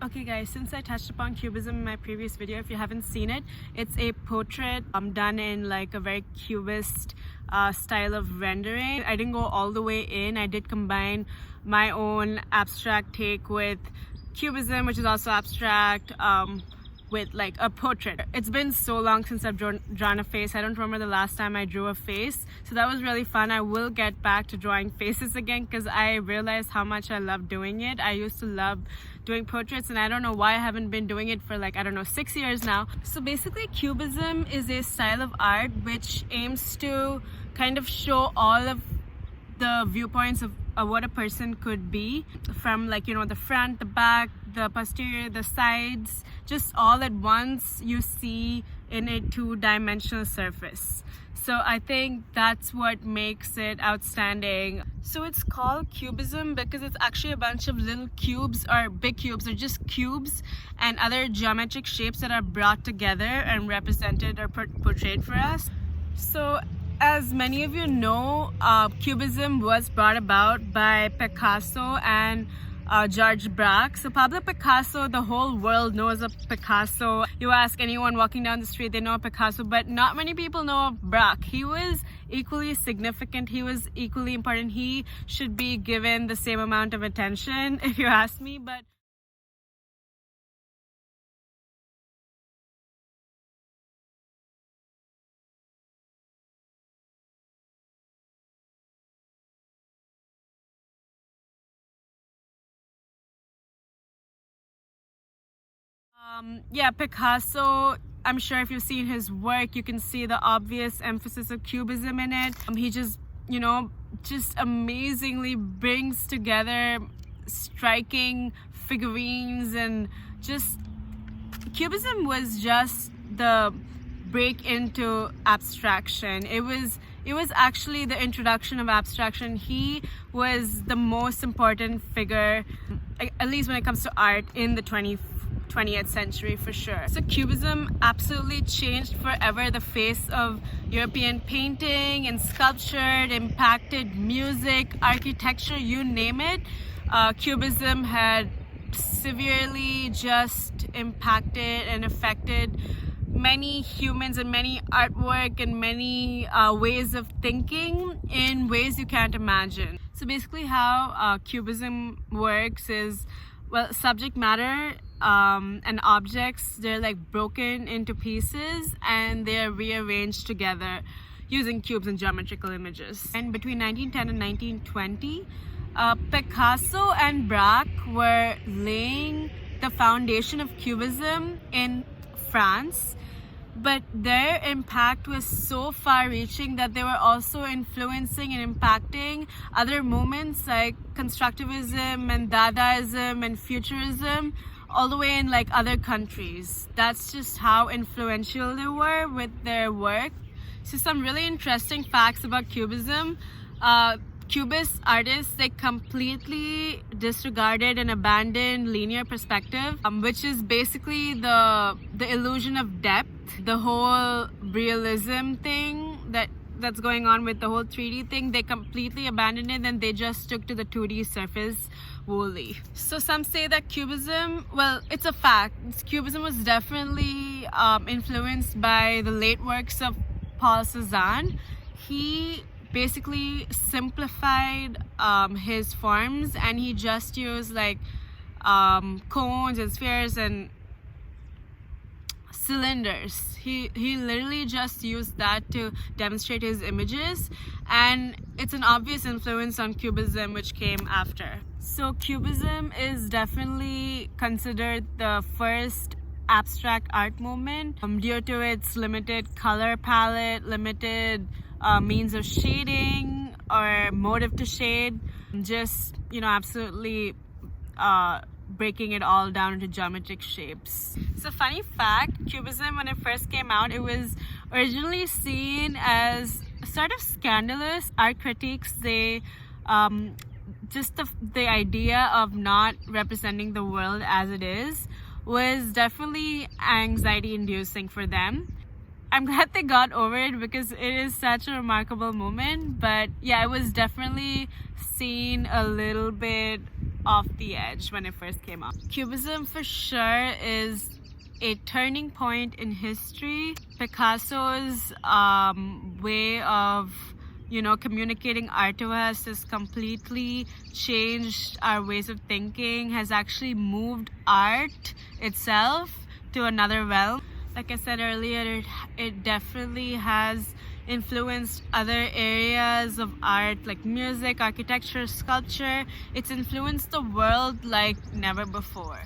Okay guys, since I touched upon Cubism in my previous video, if you haven't seen it, it's a portrait done in like a very Cubist style of rendering. I didn't go all the way in. I did combine my own abstract take with Cubism, which is also abstract, with like a portrait. It's been so long since I've drawn a face. I don't remember the last time I drew a face, so that was really fun. I will get back to drawing faces again because I realized how much I love doing it. I used to love doing portraits and I don't know why I haven't been doing it for like, I don't know, 6 years now. So basically Cubism is a style of art which aims to kind of show all of the viewpoints of what a person could be, from like, you know, the front, the back, the posterior, the sides, just all at once you see in a two-dimensional surface. So I think that's what makes it outstanding. So it's called Cubism because it's actually a bunch of little cubes, or big cubes, or just cubes and other geometric shapes that are brought together and represented or portrayed for us. So as many of you know, Cubism was brought about by Picasso and George Braque. So Pablo Picasso, the whole world knows of Picasso. You ask anyone walking down the street, they know of Picasso, but not many people know of Braque. He was equally significant. He was equally important. He should be given the same amount of attention, if you ask me. But yeah, Picasso, I'm sure if you've seen his work, you can see the obvious emphasis of Cubism in it. He just, you know, just amazingly brings together striking figurines, and just Cubism was just the break into abstraction. It was actually the introduction of abstraction. He was the most important figure, at least when it comes to art, in the 20th century for sure. So Cubism absolutely changed forever the face of European painting and sculpture. It impacted music, architecture, you name it. Cubism had severely just impacted and affected many humans and many artwork and many ways of thinking in ways you can't imagine. So basically how Cubism works is, well, subject matter and objects, they're like broken into pieces and they're rearranged together using cubes and geometrical images. And between 1910 and 1920, Picasso and Braque were laying the foundation of Cubism in France, but their impact was so far-reaching that they were also influencing and impacting other movements like constructivism and Dadaism and Futurism, all the way in like other countries. That's just how influential they were with their work. So some really interesting facts about Cubism. Cubist artists, they completely disregarded and abandoned linear perspective, which is basically the illusion of depth, the whole realism thing that's going on with the whole 3D thing. They completely abandoned it and they just stuck to the 2D surface wholly. So some say that Cubism, well, it's a fact. Cubism was definitely influenced by the late works of Paul Cézanne. He basically simplified his forms and he just used like cones and spheres and cylinders. He literally just used that to demonstrate his images, and it's an obvious influence on Cubism, which came after. So Cubism is definitely considered the first abstract art movement due to its limited color palette, limited means of shading or motive to shade, just, you know, absolutely breaking it all down into geometric shapes. So funny fact, Cubism, when it first came out, it was originally seen as sort of scandalous. Art critics, they just the idea of not representing the world as it is was definitely anxiety inducing for them. I'm glad they got over it because it is such a remarkable moment, but yeah, it was definitely seen a little bit off the edge when it first came out. Cubism for sure is a turning point in history. Picasso's way of communicating art to us has completely changed our ways of thinking, has actually moved art itself to another realm. Like I said earlier, it definitely has influenced other areas of art like music, architecture, sculpture. It's influenced the world like never before.